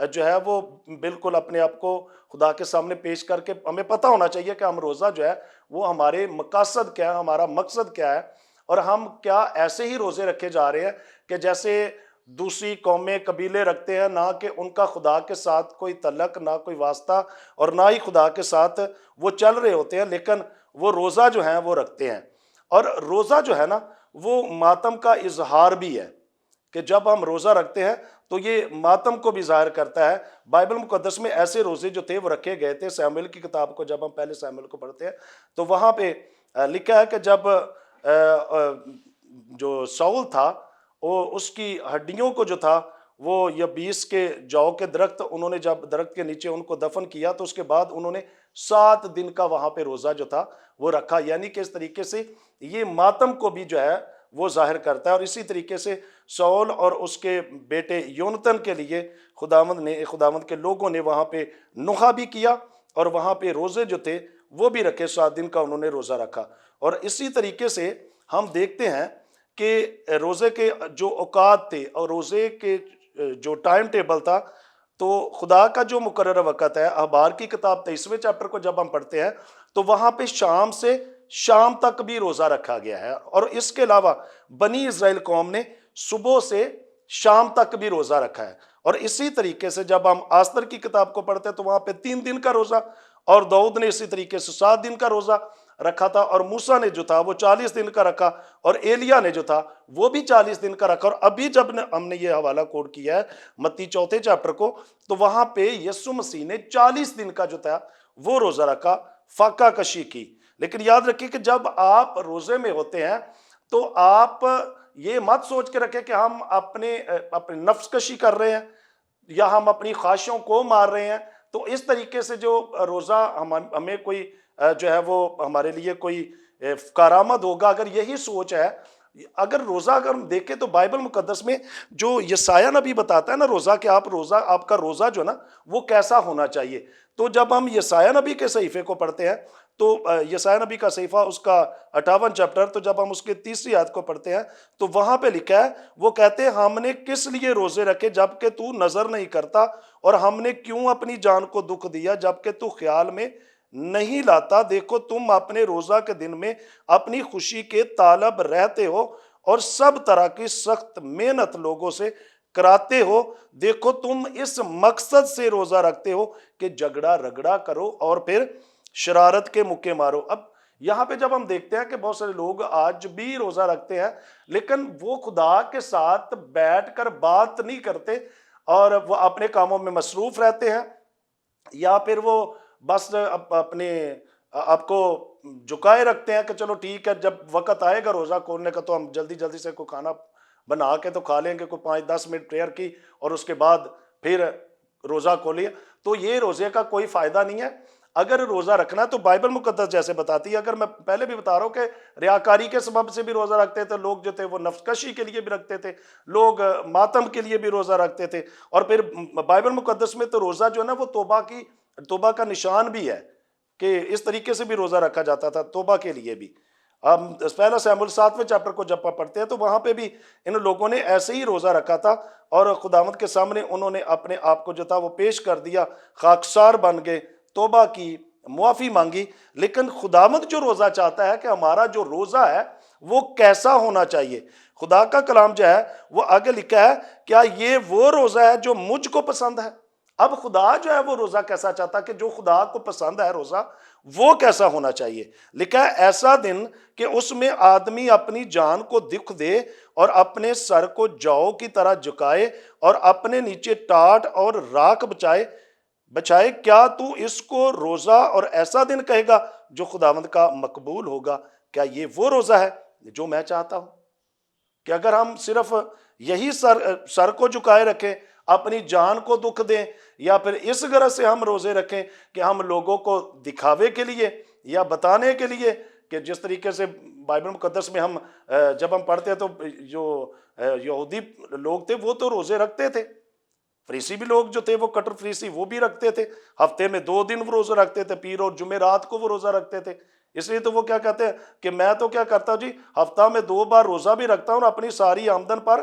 جو ہے وہ بالکل اپنے آپ کو خدا کے سامنے پیش کر کے ہمیں پتہ ہونا چاہیے کہ ہم روزہ جو ہے وہ ہمارے مقاصد کیا ہے، ہمارا مقصد کیا ہے، اور ہم کیا ایسے ہی روزے رکھے جا رہے ہیں کہ جیسے دوسری قومیں قبیلے رکھتے ہیں، نہ کہ ان کا خدا کے ساتھ کوئی تعلق، نہ کوئی واسطہ، اور نہ ہی خدا کے ساتھ وہ چل رہے ہوتے ہیں، لیکن وہ روزہ جو ہیں وہ رکھتے ہیں۔ اور روزہ جو ہے نا وہ ماتم کا اظہار بھی ہے، کہ جب ہم روزہ رکھتے ہیں تو یہ ماتم کو بھی ظاہر کرتا ہے۔ بائبل مقدس میں ایسے روزے جو تھے وہ رکھے گئے تھے۔ سیموئیل کی کتاب کو جب ہم پہلے سیموئیل کو پڑھتے ہیں تو وہاں پہ لکھا ہے کہ جب جو ساؤل تھا وہ اس کی ہڈیوں کو جو تھا وہ یبیس کے جو کے درخت، انہوں نے جب درخت کے نیچے ان کو دفن کیا تو اس کے بعد انہوں نے 7 دن کا وہاں پہ روزہ جو تھا وہ رکھا، یعنی کہ اس طریقے سے یہ ماتم کو بھی جو ہے وہ ظاہر کرتا ہے۔ اور اسی طریقے سے ساؤل اور اس کے بیٹے یونتن کے لیے خداوند کے لوگوں نے وہاں پہ نوحہ بھی کیا، اور وہاں پہ روزے جو تھے وہ بھی رکھے، 7 دن کا انہوں نے روزہ رکھا۔ اور اسی طریقے سے ہم دیکھتے ہیں کہ روزے کے جو اوقات تھے اور روزے کے جو ٹائم ٹیبل تھا، تو خدا کا جو مقررہ وقت ہے، اخبار کی کتاب 23ویں چیپٹر کو جب ہم پڑھتے ہیں تو وہاں پہ شام سے شام تک بھی روزہ رکھا گیا ہے، اور اس کے علاوہ بنی اسرائیل قوم نے صبح سے شام تک بھی روزہ رکھا ہے۔ اور اسی طریقے سے جب ہم آستر کی کتاب کو پڑھتے ہیں تو وہاں پہ 3 دن کا روزہ، اور داؤد نے اسی طریقے سے 7 دن کا روزہ رکھا تھا، اور موسیٰ نے جو تھا وہ 40 دن کا رکھا، اور ایلیا نے جو تھا وہ بھی 40 دن کا رکھا۔ اور ابھی جب ہم نے یہ حوالہ کوٹ کیا ہے متی 4 چیپٹر کو، تو وہاں پہ یسوع مسیح نے 40 دن کا جو تھا وہ روزہ رکھا، فاقہ کشی کی۔ لیکن یاد رکھیے کہ جب آپ روزے میں ہوتے ہیں تو آپ یہ مت سوچ کے رکھیں کہ ہم اپنے نفس کشی کر رہے ہیں یا ہم اپنی خواہشوں کو مار رہے ہیں۔ تو اس طریقے سے جو روزہ ہمیں کوئی جو ہے وہ ہمارے لیے کوئی کارآمد ہوگا، اگر یہی سوچ ہے، اگر روزہ اگر ہم دیکھیں تو بائبل مقدس میں جو یسایہ نبی بتاتا ہے نا روزہ، کہ آپ کا روزہ جو نا وہ کیسا ہونا چاہیے، تو جب ہم یسایہ نبی کے صحیفے کو پڑھتے ہیں تو یسایہ نبی کا صحیفہ اس کا 58 چیپٹر، تو جب ہم اس کے 3 آیت کو پڑھتے ہیں تو وہاں پہ لکھا ہے، وہ کہتے ہیں ہم نے کس لیے روزے رکھے جبکہ تو نظر نہیں کرتا، اور ہم نے کیوں اپنی جان کو دکھ دیا جبکہ تو خیال میں نہیں لاتا۔ دیکھو تم اپنے روزہ کے دن میں اپنی خوشی کے طالب رہتے ہو اور سب طرح کی سخت محنت لوگوں سے کراتے ہو۔ دیکھو تم اس مقصد سے روزہ رکھتے ہو کہ جھگڑا رگڑا کرو اور پھر شرارت کے مکے مارو۔ اب یہاں پہ جب ہم دیکھتے ہیں کہ بہت سارے لوگ آج بھی روزہ رکھتے ہیں لیکن وہ خدا کے ساتھ بیٹھ کر بات نہیں کرتے، اور وہ اپنے کاموں میں مصروف رہتے ہیں، یا پھر وہ بس اپنے آپ کو جھکائے رکھتے ہیں کہ چلو ٹھیک ہے، جب وقت آئے گا روزہ کھولنے کا تو ہم جلدی جلدی سے کوئی کھانا بنا کے تو کھا لیں گے، کوئی 5-10 منٹ پریئر کی اور اس کے بعد پھر روزہ کھولیا۔ تو یہ روزے کا کوئی فائدہ نہیں ہے۔ اگر روزہ رکھنا ہے تو بائبل مقدس جیسے بتاتی ہے، اگر میں پہلے بھی بتا رہا ہوں کہ ریاکاری کے سبب سے بھی روزہ رکھتے تھے لوگ، جو تھے وہ نفس کشی کے لیے بھی رکھتے تھے لوگ، ماتم کے لیے بھی روزہ رکھتے تھے، اور پھر بائبل مقدس میں تو روزہ جو ہے نا وہ توبہ کا نشان بھی ہے، کہ اس طریقے سے بھی روزہ رکھا جاتا تھا توبہ کے لیے بھی۔ ہم پہلا سیموئیل 7ویں چیپٹر کو جب پڑھتے ہیں تو وہاں پہ بھی ان لوگوں نے ایسے ہی روزہ رکھا تھا، اور خداوند کے سامنے انہوں نے اپنے آپ کو جو تھا وہ پیش کر دیا، خاکسار بن گئے، توبہ کی، معافی مانگی۔ لیکن خداوند جو روزہ چاہتا ہے کہ ہمارا جو روزہ ہے وہ کیسا ہونا چاہیے، خدا کا کلام جو ہے وہ آگے لکھا ہے، کیا یہ وہ روزہ ہے جو مجھ کو پسند ہے۔ اب خدا جو ہے وہ روزہ کیسا چاہتا ہے، کہ جو خدا کو پسند ہے روزہ وہ کیسا ہونا چاہیے۔ لکھا ہے ایسا دن کہ اس میں آدمی اپنی جان کو دکھ دے اور اپنے سر کو جو کی طرح جھکائے اور اپنے نیچے ٹاٹ اور راکھ بچائے۔ کیا تو اس کو روزہ اور ایسا دن کہے گا جو خداوند کا مقبول ہوگا؟ کیا یہ وہ روزہ ہے جو میں چاہتا ہوں؟ کہ اگر ہم صرف یہی سر کو جھکائے رکھیں، اپنی جان کو دکھ دیں، یا پھر اس غرض سے ہم روزے رکھیں کہ ہم لوگوں کو دکھاوے کے لیے یا بتانے کے لیے، کہ جس طریقے سے بائبل مقدس میں ہم جب ہم پڑھتے ہیں تو جو یہودی لوگ تھے وہ تو روزے رکھتے تھے، فریسی بھی لوگ جو تھے وہ کٹر فریسی وہ بھی رکھتے تھے، ہفتے میں 2 دن وہ روزہ رکھتے تھے، پیر اور جمعرات کو وہ روزہ رکھتے تھے۔ اس لیے تو وہ کیا کہتے ہیں کہ میں تو کیا کرتا ہوں جی، ہفتہ میں 2 بار روزہ بھی رکھتا ہوں اور اپنی ساری آمدن پر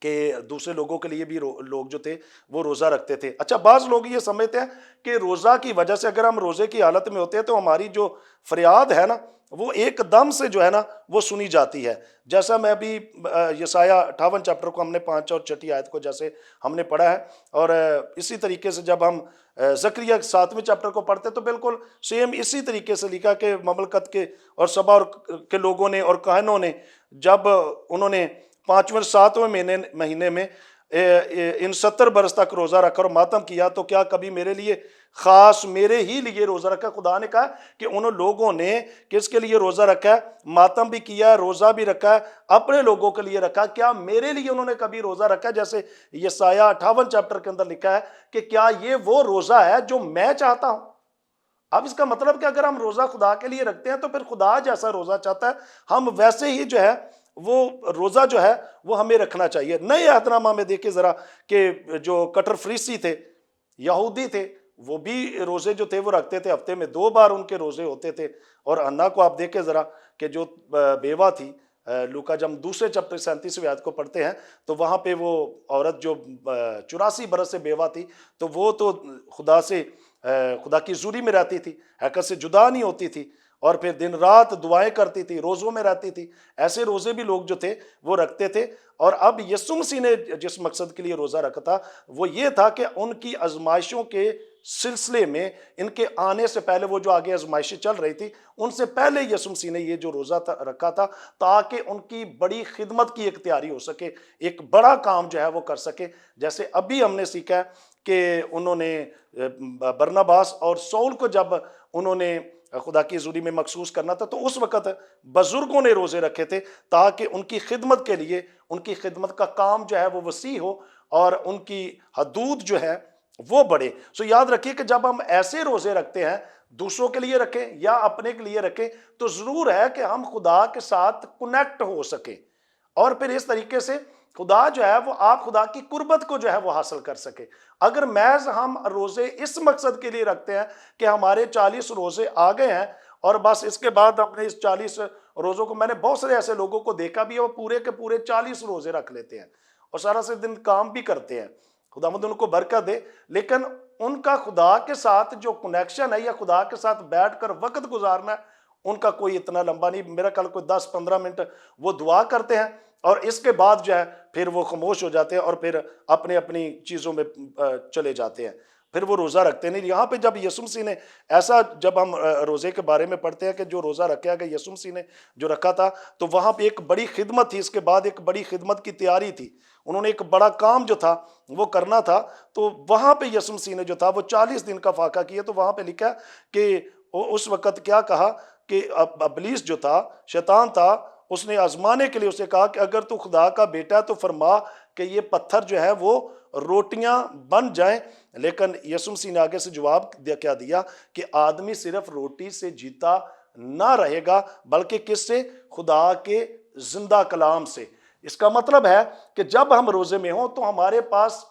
کہ دوسرے لوگوں کے لیے بھی لوگ جو تھے وہ روزہ رکھتے تھے۔ اچھا، بعض لوگ یہ سمجھتے ہیں کہ روزہ کی وجہ سے اگر ہم روزے کی حالت میں ہوتے ہیں تو ہماری جو فریاد ہے نا وہ ایک دم سے جو ہے نا وہ سنی جاتی ہے، جیسا میں ابھی یسایہ 58 چیپٹر کو ہم نے 5 اور 6 آیت کو جیسے ہم نے پڑھا ہے، اور اسی طریقے سے جب ہم زکریا 7ویں چیپٹر کو پڑھتے تو بالکل سیم اسی طریقے سے لکھا کہ مملکت کے اور سبا اور کے لوگوں نے اور کاہنوں نے جب انہوں نے 5ویں 7ویں مہینے میں ان 70 برس تک روزہ رکھا اور ماتم کیا، تو کیا کبھی میرے لیے خاص میرے ہی لیے روزہ رکھا؟ خدا نے کہا کہ انہوں لوگوں نے کس کے لیے روزہ رکھا ہے؟ ماتم بھی کیا ہے، روزہ بھی رکھا ہے، اپنے لوگوں کے لیے رکھا۔ کیا میرے لیے انہوں نے کبھی روزہ رکھا ہے؟ جیسے یسایہ 58 چیپٹر کے اندر لکھا ہے کہ کیا یہ وہ روزہ ہے جو میں چاہتا ہوں؟ اب اس کا مطلب کہ اگر ہم روزہ خدا کے لیے رکھتے ہیں تو پھر خدا جیسا روزہ چاہتا ہے ہم ویسے ہی جو ہے وہ روزہ جو ہے وہ ہمیں رکھنا چاہیے۔ نئے عہد نامہ میں دیکھیں ذرا کہ جو کٹر فریسی تھے، یہودی تھے، وہ بھی روزے جو تھے وہ رکھتے تھے، ہفتے میں 2 بار ان کے روزے ہوتے تھے۔ اور حنا کو آپ دیکھیں ذرا کہ جو بیوہ تھی، لوکا جب ہم دوسرے چیپٹر 37ویں آیت کو پڑھتے ہیں تو وہاں پہ وہ عورت جو 84 برس سے بیوہ تھی تو وہ تو خدا کی حضوری میں رہتی تھی، ہیکل سے جدا نہیں ہوتی تھی، اور پھر دن رات دعائیں کرتی تھی، روزوں میں رہتی تھی۔ ایسے روزے بھی لوگ جو تھے وہ رکھتے تھے۔ اور اب یسوع مسیح نے جس مقصد کے لیے روزہ رکھا تھا وہ یہ تھا کہ ان کی آزمائشوں کے سلسلے میں، ان کے آنے سے پہلے، وہ جو آگے آزمائشیں چل رہی تھی ان سے پہلے یسوع مسیح نے یہ جو روزہ رکھا تھا تاکہ ان کی بڑی خدمت کی ایک تیاری ہو سکے، ایک بڑا کام جو ہے وہ کر سکے۔ جیسے ابھی ہم نے سیکھا ہے کہ انہوں نے برناباس اور سول کو جب انہوں نے خدا کی حضوری میں مخصوص کرنا تھا تو اس وقت بزرگوں نے روزے رکھے تھے تاکہ ان کی خدمت کے لیے، ان کی خدمت کا کام جو ہے وہ وسیع ہو اور ان کی حدود جو ہے وہ بڑھے۔ سو یاد رکھیے کہ جب ہم ایسے روزے رکھتے ہیں، دوسروں کے لیے رکھیں یا اپنے کے لیے رکھیں، تو ضرور ہے کہ ہم خدا کے ساتھ کنیکٹ ہو سکیں، اور پھر اس طریقے سے خدا جو ہے وہ آپ خدا کی قربت کو جو ہے وہ حاصل کر سکے۔ اگر محض ہم روزے اس مقصد کے لیے رکھتے ہیں کہ ہمارے 40 روزے آ گئے ہیں اور بس اس کے بعد ہم نے اس 40 روزوں کو، میں نے بہت سارے ایسے لوگوں کو دیکھا بھی ہے وہ پورے کے پورے 40 روزے رکھ لیتے ہیں اور سارا سے دن کام بھی کرتے ہیں، خداوند ان کو برکت دے، لیکن ان کا خدا کے ساتھ جو کنیکشن ہے یا خدا کے ساتھ بیٹھ کر وقت گزارنا ہے ان کا کوئی اتنا لمبا نہیں۔ میرا خیال کوئی 10-15 منٹ وہ دعا کرتے ہیں اور اس کے بعد جو ہے پھر وہ خاموش ہو جاتے ہیں اور پھر اپنی اپنی چیزوں میں چلے جاتے ہیں، پھر وہ روزہ رکھتے نہیں۔ یہاں پہ جب یسوع مسیح نے ایسا، جب ہم روزے کے بارے میں پڑھتے ہیں کہ جو روزہ رکھا گیا یسوع مسیح نے جو رکھا تھا، تو وہاں پہ ایک بڑی خدمت تھی، اس کے بعد ایک بڑی خدمت کی تیاری تھی، انہوں نے ایک بڑا کام جو تھا وہ کرنا تھا۔ تو وہاں پہ یسوع مسیح نے جو تھا وہ 40 دن کا فاقہ کیا۔ تو وہاں پہ لکھا ہے کہ اس وقت کیا کہا کہ ابلیس جو تھا، شیطان تھا، اس نے آزمانے کے لیے اسے کہا کہ اگر تو خدا کا بیٹا ہے تو فرما کہ یہ پتھر جو ہے وہ روٹیاں بن جائیں۔ لیکن یسوع مسیح نے آگے سے جواب کیا دیا کہ آدمی صرف روٹی سے جیتا نہ رہے گا بلکہ کس سے؟ خدا کے زندہ کلام سے۔ اس کا مطلب ہے کہ جب ہم روزے میں ہوں تو ہمارے پاس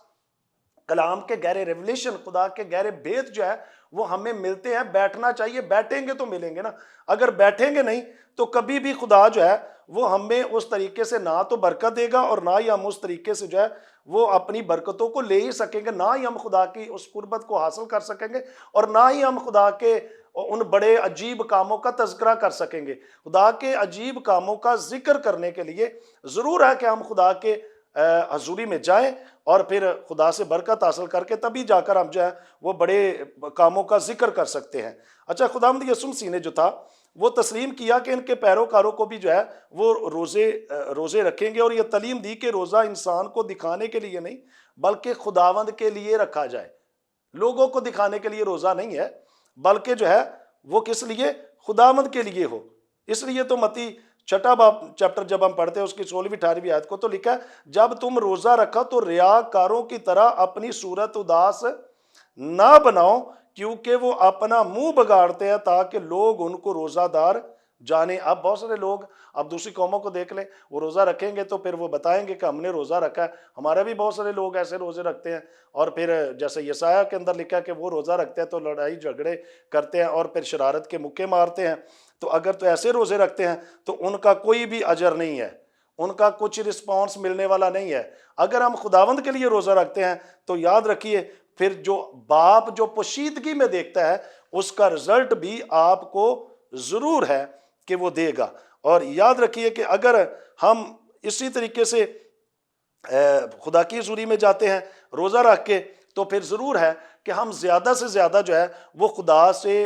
کلام کے گہرے ریولیشن، خدا کے گہرے بھید جو ہے وہ ہمیں ملتے ہیں۔ بیٹھنا چاہیے، بیٹھیں گے تو ملیں گے نا، اگر بیٹھیں گے نہیں تو کبھی بھی خدا جو ہے وہ ہمیں اس طریقے سے نہ تو برکت دے گا اور نہ ہی ہم اس طریقے سے جو ہے وہ اپنی برکتوں کو لے ہی سکیں گے، نہ ہی ہم خدا کی اس قربت کو حاصل کر سکیں گے اور نہ ہی ہم خدا کے ان بڑے عجیب کاموں کا تذکرہ کر سکیں گے۔ خدا کے عجیب کاموں کا ذکر کرنے کے لیے ضرور ہے کہ ہم خدا کے حضوری میں جائیں اور پھر خدا سے برکت حاصل کر کے تبھی جا کر ہم جو ہے وہ بڑے کاموں کا ذکر کر سکتے ہیں۔ اچھا، خداوند یسوع مسیح نے جو تھا وہ تسلیم کیا کہ ان کے پیروکاروں کو بھی جو ہے وہ روزے رکھیں گے، اور یہ تعلیم دی کہ روزہ انسان کو دکھانے کے لیے نہیں بلکہ خداوند کے لیے رکھا جائے۔ لوگوں کو دکھانے کے لیے روزہ نہیں ہے بلکہ جو ہے وہ کس لیے؟ خداوند کے لیے ہو۔ اس لیے تو متی 6 باب چیپٹر جب ہم پڑھتے ہیں اس کی 16-18 آیت کو تو لکھا ہے جب تم روزہ رکھا تو ریاکاروں کی طرح اپنی صورت اداس نہ بناؤ، کیونکہ وہ اپنا منہ بگاڑتے ہیں تاکہ لوگ ان کو روزہ دار جانے۔ اب بہت سارے لوگ، اب دوسری قوموں کو دیکھ لیں، وہ روزہ رکھیں گے تو پھر وہ بتائیں گے کہ ہم نے روزہ رکھا ہے۔ ہمارے بھی بہت سارے لوگ ایسے روزے رکھتے ہیں اور پھر جیسے یسایہ کے اندر لکھا ہے کہ وہ روزہ رکھتے ہیں تو لڑائی جھگڑے کرتے ہیں اور پھر شرارت کے مکے مارتے ہیں۔ تو اگر تو ایسے روزے رکھتے ہیں تو ان کا کوئی بھی اجر نہیں ہے، ان کا کچھ رسپانس ملنے والا نہیں ہے۔ اگر ہم خداوند کے لیے روزہ رکھتے ہیں تو یاد رکھیے پھر جو باپ جو پوشیدگی میں دیکھتا ہے اس کا رزلٹ بھی آپ کو ضرور ہے کہ وہ دے گا۔ اور یاد رکھیے کہ اگر ہم اسی طریقے سے خدا کی حضوری میں جاتے ہیں روزہ رکھ کے تو پھر ضرور ہے کہ ہم زیادہ سے زیادہ جو ہے وہ خدا سے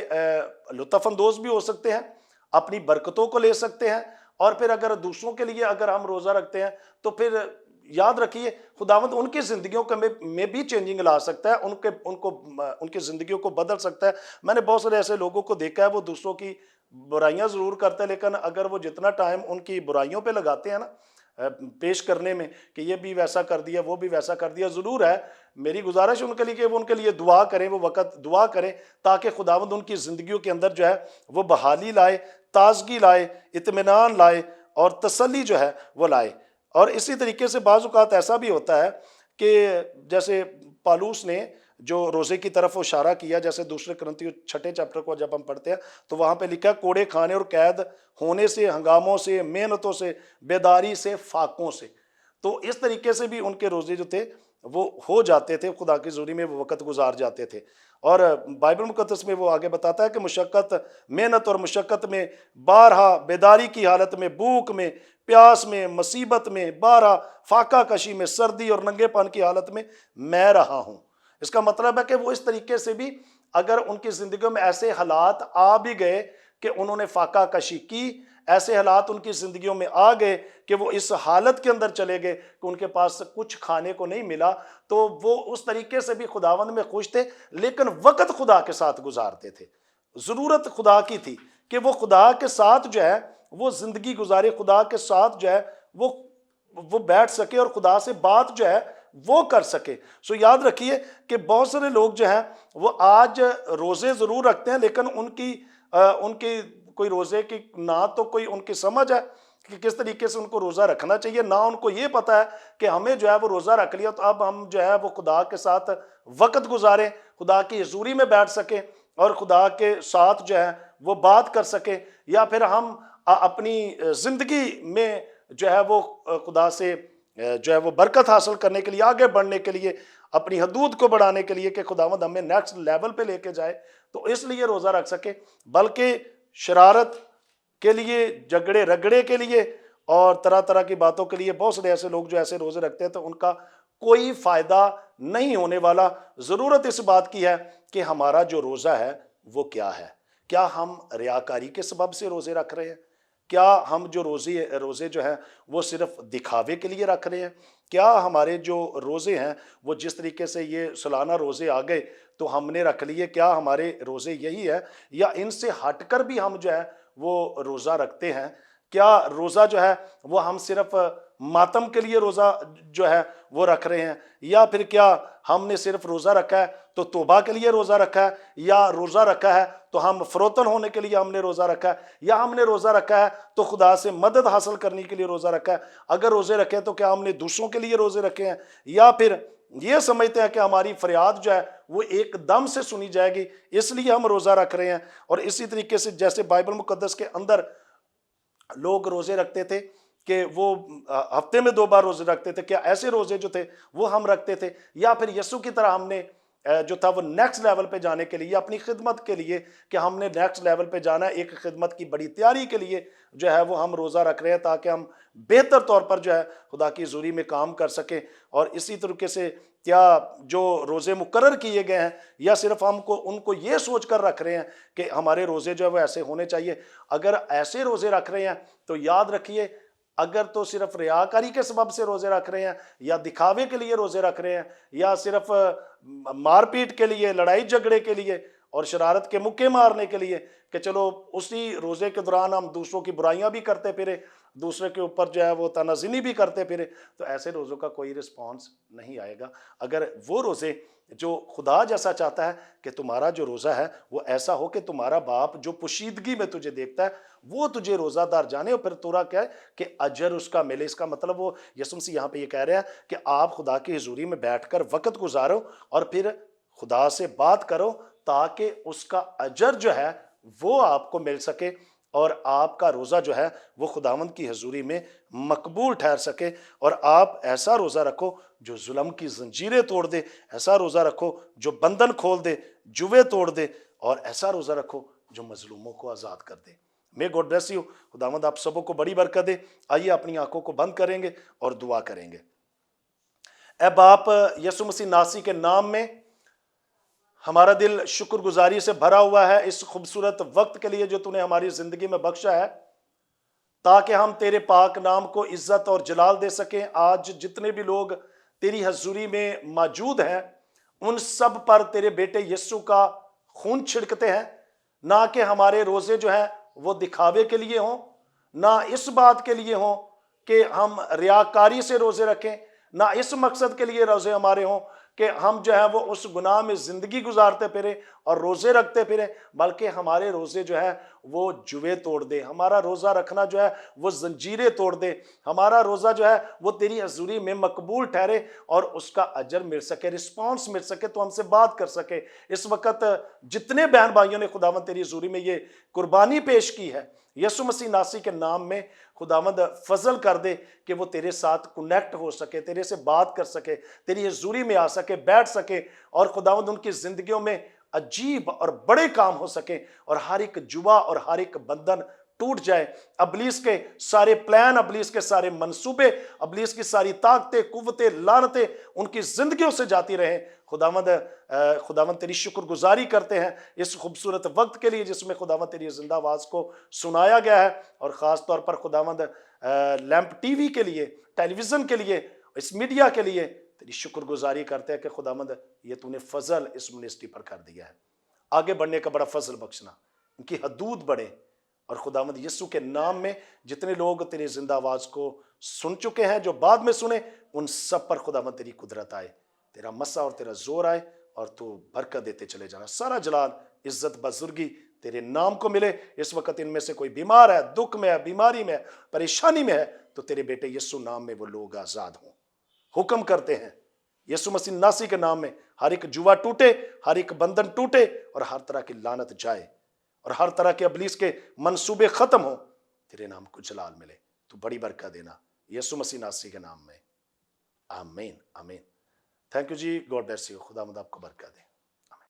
لطف اندوز بھی ہو سکتے ہیں، اپنی برکتوں کو لے سکتے ہیں، اور پھر اگر دوسروں کے لیے اگر ہم روزہ رکھتے ہیں تو پھر یاد رکھیے خداوند ان کی زندگیوں میں بھی چینجنگ لا سکتا ہے، ان کی زندگیوں کو بدل سکتا ہے۔ میں نے بہت سارے ایسے لوگوں کو دیکھا ہے وہ دوسروں کی برائیاں ضرور کرتے ہیں، لیکن اگر وہ جتنا ٹائم ان کی برائیوں پہ لگاتے ہیں نا پیش کرنے میں کہ یہ بھی ویسا کر دیا وہ بھی ویسا کر دیا، ضرور ہے میری گزارش ان کے لیے کہ وہ ان کے لیے دعا کریں، وہ وقت دعا کریں تاکہ خداوند ان کی زندگیوں کے اندر جو ہے وہ بحالی لائے، تازگی لائے، اطمینان لائے اور تسلی جو ہے وہ لائے۔ اور اسی طریقے سے بعض اوقات ایسا بھی ہوتا ہے کہ جیسے پالوس نے جو روزے کی طرف اشارہ کیا، جیسے دوسرے کرنتھیوں 6 چیپٹر کو جب ہم پڑھتے ہیں تو وہاں پہ لکھا ہے کوڑے کھانے اور قید ہونے سے، ہنگاموں سے، محنتوں سے، بیداری سے، فاقوں سے۔ تو اس طریقے سے بھی ان کے روزے جو تھے وہ ہو جاتے تھے، خدا کی حضوری میں وہ وقت گزار جاتے تھے۔ اور بائبل مقدس میں وہ آگے بتاتا ہے کہ مشقت، محنت اور مشقت میں، بارہا بیداری کی حالت میں، بھوک میں، پیاس میں، مصیبت میں، بارہا فاقہ کشی میں، سردی اور ننگے پن کی حالت میں رہا ہوں۔ اس کا مطلب ہے کہ وہ اس طریقے سے بھی اگر ان کی زندگیوں میں ایسے حالات آ بھی گئے کہ انہوں نے فاقہ کشی کی، ایسے حالات ان کی زندگیوں میں آ گئے کہ وہ اس حالت کے اندر چلے گئے کہ ان کے پاس کچھ کھانے کو نہیں ملا، تو وہ اس طریقے سے بھی خداوند میں خوش تھے، لیکن وقت خدا کے ساتھ گزارتے تھے۔ ضرورت خدا کی تھی کہ وہ خدا کے ساتھ جو ہے وہ زندگی گزارے، خدا کے ساتھ جو ہے وہ بیٹھ سکے اور خدا سے بات جو ہے وہ کر سکے۔ سو یاد رکھیے کہ بہت سارے لوگ جو ہیں وہ آج روزے ضرور رکھتے ہیں، لیکن ان کی کوئی روزے کی نہ تو کوئی ان کی سمجھ ہے کہ کس طریقے سے ان کو روزہ رکھنا چاہیے، نہ ان کو یہ پتا ہے کہ ہمیں جو ہے وہ روزہ رکھ لیا تو اب ہم جو ہے وہ خدا کے ساتھ وقت گزاریں، خدا کی حضوری میں بیٹھ سکیں اور خدا کے ساتھ جو ہے وہ بات کر سکیں، یا پھر ہم اپنی زندگی میں جو ہے وہ خدا سے جو ہے وہ برکت حاصل کرنے کے لیے، آگے بڑھنے کے لیے، اپنی حدود کو بڑھانے کے لیے کہ خداوند ہمیں نیکسٹ لیول پہ لے کے جائے، تو اس لیے روزہ رکھ سکے۔ بلکہ شرارت کے لیے، جھگڑے رگڑے کے لیے اور طرح طرح کی باتوں کے لیے بہت سارے ایسے لوگ جو ایسے روزے رکھتے ہیں تو ان کا کوئی فائدہ نہیں ہونے والا۔ ضرورت اس بات کی ہے کہ ہمارا جو روزہ ہے وہ کیا ہے؟ کیا ہم ریاکاری کے سبب سے روزے رکھ رہے ہیں؟ کیا ہم جو روزے جو ہیں وہ صرف دکھاوے کے لیے رکھ رہے ہیں؟ کیا ہمارے جو روزے ہیں وہ جس طریقے سے یہ سالانہ روزے آ گئے تو ہم نے رکھ لیے، کیا ہمارے روزے یہی ہے یا ان سے ہٹ کر بھی ہم جو ہے وہ روزہ رکھتے ہیں؟ کیا روزہ جو ہے وہ ہم صرف ماتم کے لیے روزہ جو ہے وہ رکھ رہے ہیں، یا پھر کیا ہم نے صرف روزہ رکھا ہے تو توبہ کے لیے روزہ رکھا ہے، یا روزہ رکھا ہے تو ہم فروتن ہونے کے لیے ہم نے روزہ رکھا ہے، یا ہم نے روزہ رکھا ہے تو خدا سے مدد حاصل کرنے کے لیے روزہ رکھا ہے؟ اگر روزے رکھے تو کیا ہم نے دوسروں کے لیے روزے رکھے ہیں، یا پھر یہ سمجھتے ہیں کہ ہماری فریاد جو ہے وہ ایک دم سے سنی جائے گی اس لیے ہم روزہ رکھ رہے ہیں؟ اور اسی طریقے سے جیسے بائبل مقدس کے اندر لوگ روزے رکھتے تھے کہ وہ ہفتے میں 2 بار روزے رکھتے تھے، کیا ایسے روزے جو تھے وہ ہم رکھتے تھے؟ یا پھر یسوع کی طرح ہم نے جو تھا وہ نیکسٹ لیول پہ جانے کے لیے، اپنی خدمت کے لیے کہ ہم نے نیکسٹ لیول پہ جانا ہے، ایک خدمت کی بڑی تیاری کے لیے جو ہے وہ ہم روزہ رکھ رہے ہیں تاکہ ہم بہتر طور پر جو ہے خدا کی حضوری میں کام کر سکیں؟ اور اسی طریقے سے کیا جو روزے مقرر کیے گئے ہیں یا صرف ہم کو ان کو یہ سوچ کر رکھ رہے ہیں کہ ہمارے روزے جو ہے وہ ایسے ہونے چاہیے؟ اگر ایسے روزے رکھ رہے ہیں تو یاد رکھیے اگر تو صرف ریاکاری کے سبب سے روزے رکھ رہے ہیں یا دکھاوے کے لیے روزے رکھ رہے ہیں یا صرف مار پیٹ کے لیے، لڑائی جھگڑے کے لیے اور شرارت کے مکے مارنے کے لیے کہ چلو اسی روزے کے دوران ہم دوسروں کی برائیاں بھی کرتے پھرے، دوسرے کے اوپر جو ہے وہ تنازنی بھی کرتے پھرے، تو ایسے روزوں کا کوئی رسپانس نہیں آئے گا۔ اگر وہ روزے جو خدا جیسا چاہتا ہے کہ تمہارا جو روزہ ہے وہ ایسا ہو کہ تمہارا باپ جو پوشیدگی میں تجھے دیکھتا ہے وہ تجھے روزہ دار جانے، اور پھر تورا کیا ہے کہ اجر اس کا ملے۔ اس کا مطلب وہ یسوع مسیح یہاں پہ یہ کہہ رہے ہیں کہ آپ خدا کی حضوری میں بیٹھ کر وقت گزارو اور پھر خدا سے بات کرو تاکہ اس کا اجر جو ہے وہ آپ کو مل سکے۔ اور آپ کا روزہ جو ہے وہ خداوند کی حضوری میں مقبول ٹھہر سکے، اور آپ ایسا روزہ رکھو جو ظلم کی زنجیریں توڑ دے، ایسا روزہ رکھو جو بندھن کھول دے، جوے توڑ دے، اور ایسا روزہ رکھو جو مظلوموں کو آزاد کر دے۔ میں گوڈ بلیس یو، خداوند آپ سبوں کو بڑی برکت دے۔ آئیے اپنی آنکھوں کو بند کریں گے اور دعا کریں گے۔ اے باپ، یسوع مسیح ناصری کے نام میں ہمارا دل شکر گزاری سے بھرا ہوا ہے اس خوبصورت وقت کے لیے جو تو نے ہماری زندگی میں بخشا ہے، تاکہ ہم تیرے پاک نام کو عزت اور جلال دے سکیں۔ آج جتنے بھی لوگ تیری حضوری میں موجود ہیں، ان سب پر تیرے بیٹے یسوع کا خون چھڑکتے ہیں، نہ کہ ہمارے روزے جو ہیں وہ دکھاوے کے لیے ہوں، نہ اس بات کے لیے ہوں کہ ہم ریاکاری سے روزے رکھیں، نہ اس مقصد کے لیے روزے ہمارے ہوں کہ ہم جو ہے وہ اس گناہ میں زندگی گزارتے پھریں اور روزے رکھتے پھریں، بلکہ ہمارے روزے جو ہے وہ جوے توڑ دے، ہمارا روزہ رکھنا جو ہے وہ زنجیریں توڑ دے، ہمارا روزہ جو ہے وہ تیری حضوری میں مقبول ٹھہرے اور اس کا اجر مل سکے، رسپانس مل سکے، تو ہم سے بات کر سکے۔ اس وقت جتنے بہن بھائیوں نے خداوند تیری حضوری میں یہ قربانی پیش کی ہے، یسوع مسیح ناصری کے نام میں خداوند فضل کر دے کہ وہ تیرے ساتھ کنیکٹ ہو سکے، تیرے سے بات کر سکے، تیری حضوری میں آ سکے، بیٹھ سکے، اور خداوند ان کی زندگیوں میں عجیب اور بڑے کام ہو سکیں، اور ہر ایک جوا اور ہر ایک بندھن ٹوٹ جائے۔ ابلیس کے سارے پلان، ابلیس کے سارے منصوبے، ابلیس کی ساری طاقتیں، قوتیں، لعنتیں ان کی زندگیوں سے جاتی رہیں۔ خداوند تیری شکر گزاری کرتے ہیں اس خوبصورت وقت کے لیے جس میں خداوند تیری زندہ آواز کو سنایا گیا ہے، اور خاص طور پر خداوند لیمپ ٹی وی کے لیے، ٹیلی ویژن کے لیے، اس میڈیا کے لیے تیری شکر گزاری کرتے ہیں کہ خداوند یہ تو نے فضل اس منسٹری پر کر دیا ہے، آگے بڑھنے کا بڑا فضل بخشنا، ان کی حدود بڑھے، اور خداوند یسوع کے نام میں جتنے لوگ تیری زندہ آواز کو سن چکے ہیں، جو بعد میں سنیں، ان سب پر خداوند تیری قدرت آئے، تیرا مسا اور تیرا زور آئے، اور تو برکت دیتے چلے جانا۔ سارا جلال، عزت، بزرگی تیرے نام کو ملے۔ اس وقت ان میں سے کوئی بیمار ہے، دکھ میں ہے، بیماری میں ہے، پریشانی میں ہے، تو تیرے بیٹے یسوع نام میں وہ لوگ آزاد ہوں۔ حکم کرتے ہیں یسوع مسیح ناصری کے نام میں ہر ایک جوا ٹوٹے، ہر ایک بندھن ٹوٹے، اور ہر طرح کی لعنت جائے، اور ہر طرح کے ابلیس کے منصوبے ختم ہوں، تیرے نام کو جلال ملے۔ تو بڑی برکت دینا یسوع مسیح ناصری کے نام میں، آمین آمین۔ تھینک یو جی، گاڈ بلیس یو، خدا مند آپ کو برکت دے۔